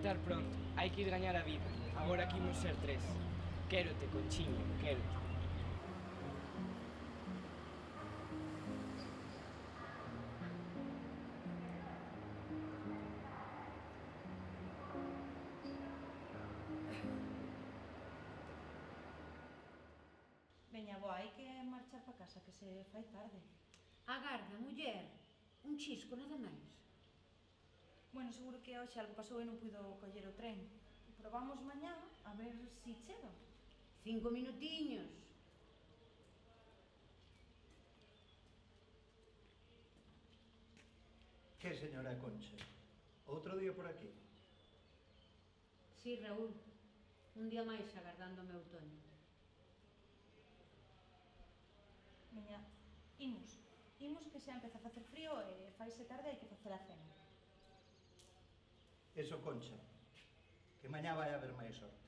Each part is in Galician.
despertar pronto, hai que ir gañar a vida. Agora aquí imos ser tres. Quérote, Conchiño, quérote. Veña, boa, hai que marchar para casa, que se fai tarde. Agarda, muller, un chisco nada máis. Bueno, seguro que hoxe algo pasou e non puido coller o tren. Probamos mañá a ver si chega. 5 minutiños. Que, señora Concha? Outro día por aquí? Sí, Raúl, un día máis agardando o meu Toño. Veña, imos. Imos que xa empeza a facer frío e faise tarde e hai que facer a cena. Eso, Concha, que mañá vai haber máis sorte.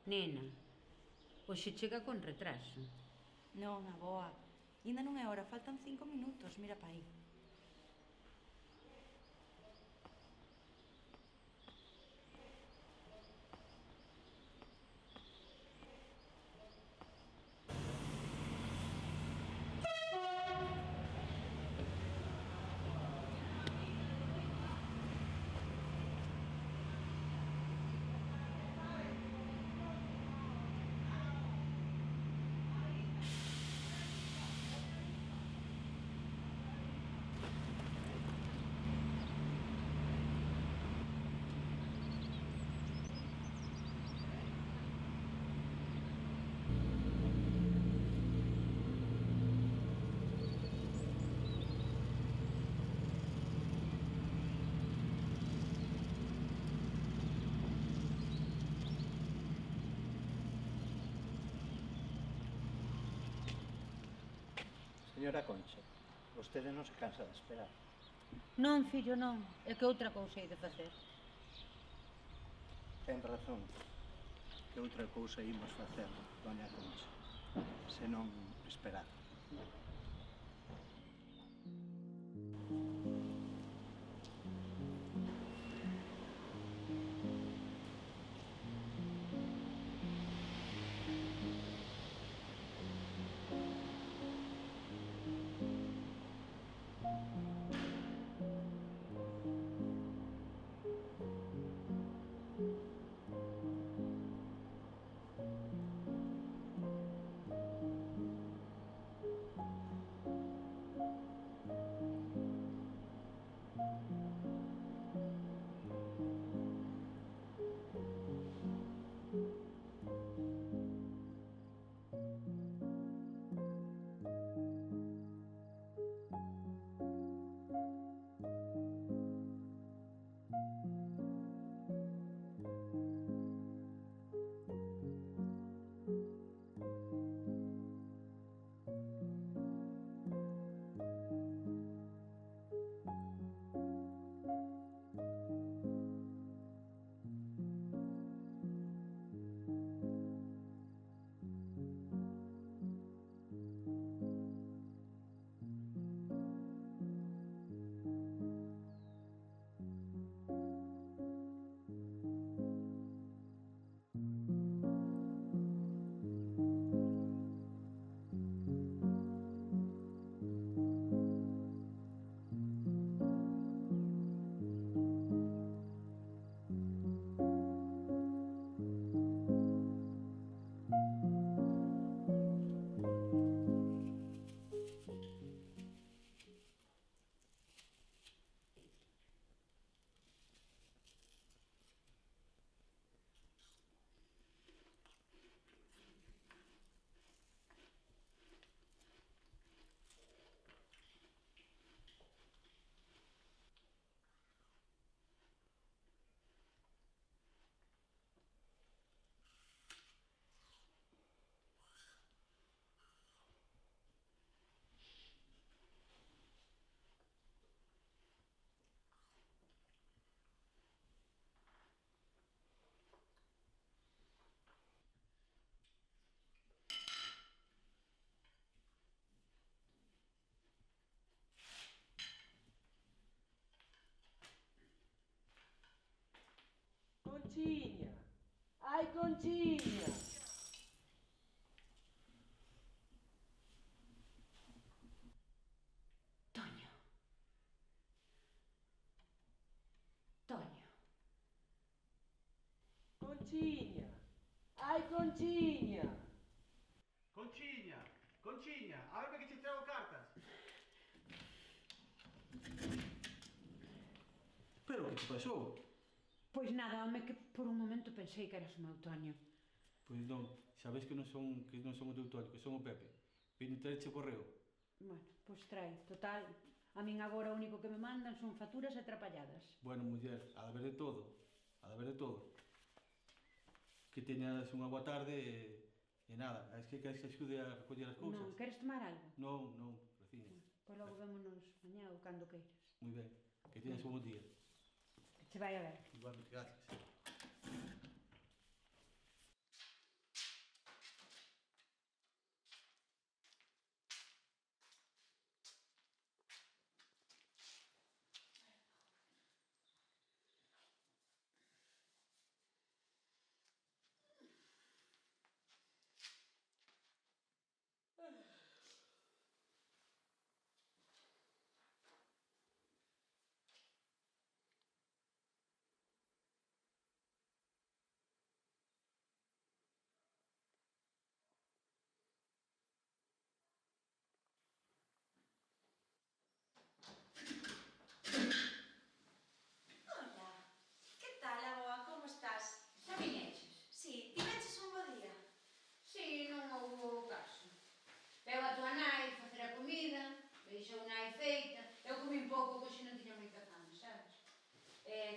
Nena, hoxe chega con retraso. Non, aboa. Ainda non é hora, faltan 5 minutos, mira pa aí. Señora Concha, vostede non se cansa de esperar. Non, fillo, non. É que outra cousa hei de facer. Ten razón. Que outra cousa imos facer, doña Concha, senón esperar. Conchiña! Ai, Conchiña! Toño. Toño. Conchiña! Ai, Conchiña! Conchiña, Conchiña, a ver que che trago cartas. Pero que te pasou? Pois nada, home, que por un momento pensei que eras o meu Toño. Pois non, sabes que non son o teu Toño, que son o Pepe. Vino traerche correo. Bueno, pois trae, total. A min agora o único que me mandan son facturas e atrapalladas. Bueno, muller, a de haber de todo. A de haber de todo. Que teñas unha boa tarde e nada, es que queres que axude a recoller as cousas? Non, queres tomar algo? Non, non, veciña. Pois logo vémonos mañá ou cando queiras. Moi ben, que teñas un bon día. Que che vai a ver. Igualmente, gracias. Hola, que tal, aboa? Como estás? Xa viñeches? Sí, tiveches un bo día? Si, non houve caso. Veu a tua nai facer a comida, deixou nai feita, eu comi un pouco, que hoxe non tiña moita fame, sabes?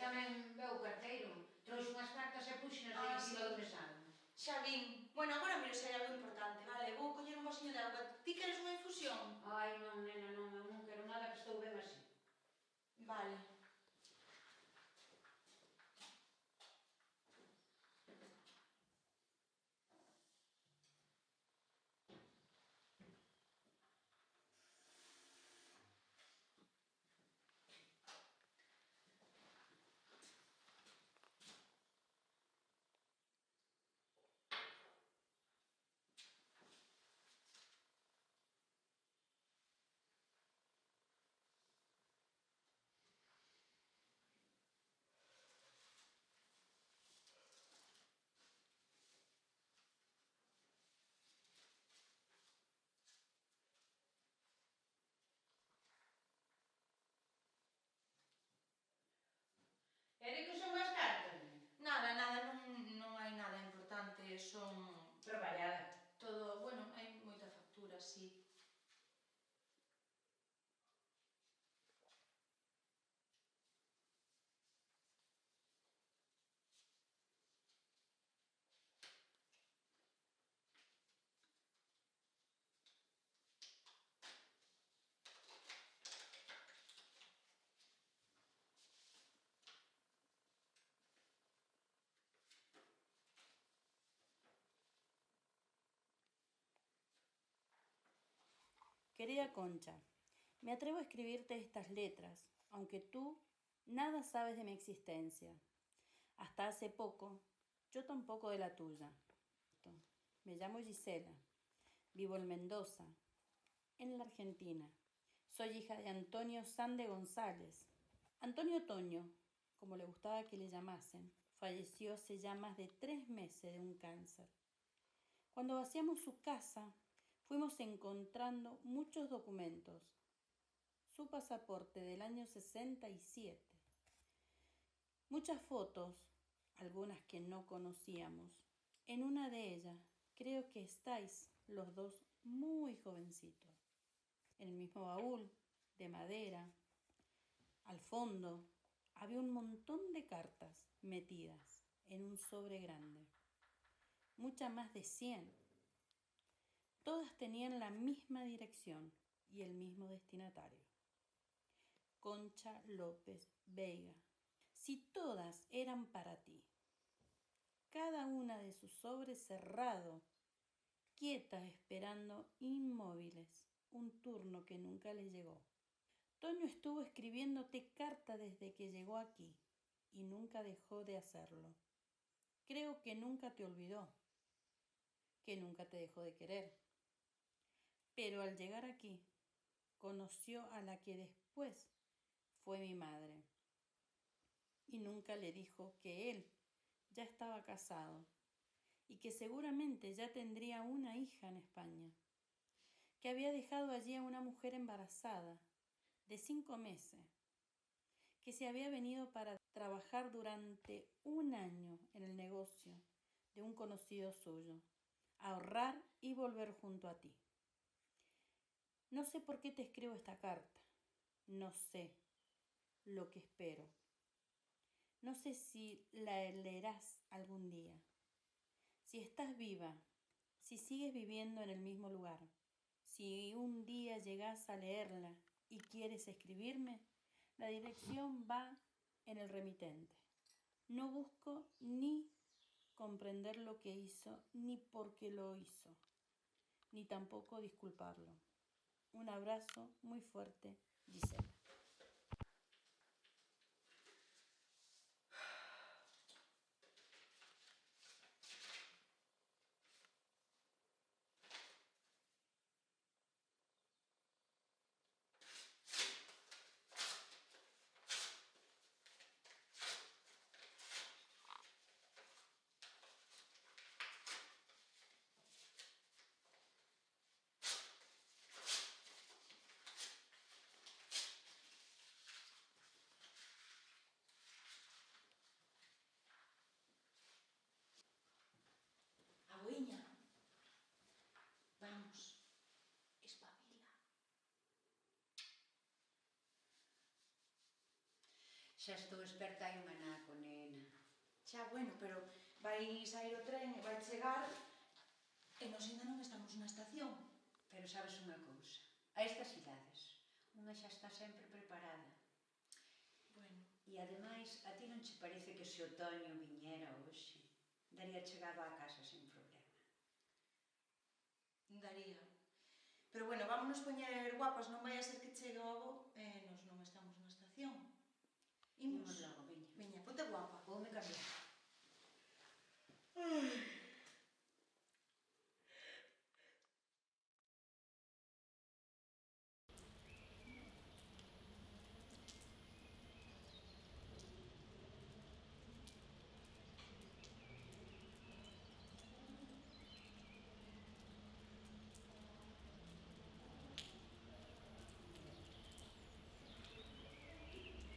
Tamén veu o carteiro, trouxe unhas cartas e puxenas aí encima do mesado. Xa vin. Bueno, agora miro se hai algo importante, vale? Vou coller un vasiño de auga. Ti queres unha infusión? Ai, non, nena, non, eu non quero nada, que estou ben así. Vale. E de que son as cartas? Nada, non hai nada importante, son Traballada. todo, bueno, hai moita factura, sí. Querida Concha, me atrevo a escribirte estas letras, aunque tú nada sabes de mi existencia. Hasta hace poco, yo tampoco de la tuya. Me llamo Gisela, vivo en Mendoza, en la Argentina. Soy hija de Antonio Sande González. Antonio Toño, como le gustaba que le llamasen, falleció hace ya más de 3 meses de un cáncer. Cuando vaciamos su casa, fuimos encontrando muchos documentos. Su pasaporte del año 67. Muchas fotos, algunas que no conocíamos. En una de ellas, creo que estáis los dos muy jovencitos. En el mismo baúl, de madera, al fondo, había un montón de cartas metidas en un sobre grande. Muchas más de 100. Todas tenían la misma dirección y el mismo destinatario. Concha López Veiga. Si todas eran para ti, cada una de sus sobres cerrado, quietas esperando inmóviles un turno que nunca les llegó. Toño estuvo escribiéndote carta desde que llegó aquí y nunca dejó de hacerlo. Creo que nunca te olvidó, que nunca te dejó de querer. Pero al llegar aquí, conoció a la que después fue mi madre y nunca le dijo que él ya estaba casado y que seguramente ya tendría una hija en España, que había dejado allí a una mujer embarazada de 5 meses, que se había venido para trabajar durante 1 año en el negocio de un conocido suyo, ahorrar y volver junto a ti. No sé por qué te escribo esta carta, no sé lo que espero, no sé si la leerás algún día, si estás viva, si sigues viviendo en el mismo lugar, si un día llegas a leerla y quieres escribirme, la dirección va en el remitente. No busco ni comprender lo que hizo, ni por qué lo hizo, ni tampoco disculparlo. Un abrazo muy fuerte, Gisela. Agüiña, vamos, espabila. Xa estou esperta hai un anaco, nena. Xa, bueno, pero vai sair o tren e vai chegar e nós ainda non estamos na estación. Pero sabes unha cousa, a estas idades, unha xa está sempre preparada. Bueno, E ademais, a ti non che parece que se o otoño viñera hoxe, daría chegado á casa sin problema? daría. Pero bueno, vámonos poñer guapas, non vai a ser que chegue o avó e nós non estamos na estación. Imos logo, veña. Veña, ponte guapa. Voume cambiar.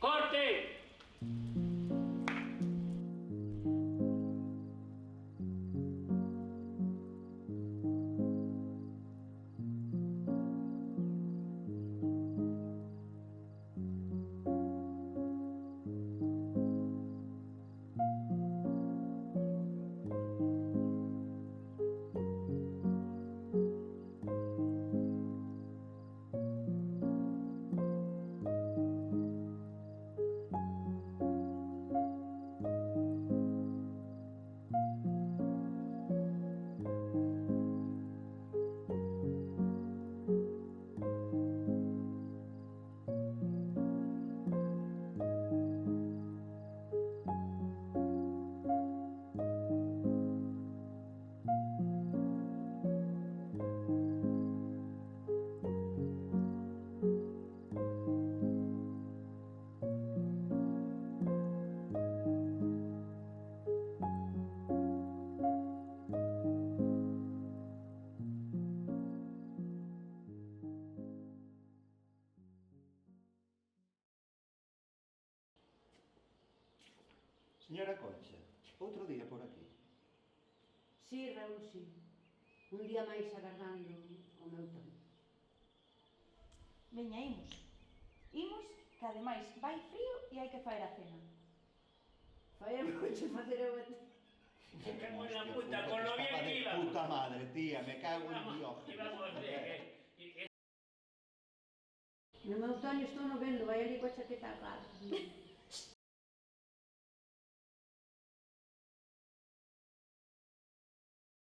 ¡Corte! Señora Concha, outro día por aquí. Sí, Raúl, sí. Un día máis agardando o meu Toño. Veña, imos. Imos, que ademais vai frío e hai que faer a cena. Fai a moito facer o bate. Me cago en la puta, con lo bien que iba. Puta madre, tía, me cago en Dios. Íbamos No meu Toño estou no vendo, vai ali coa chaqueta agarrada.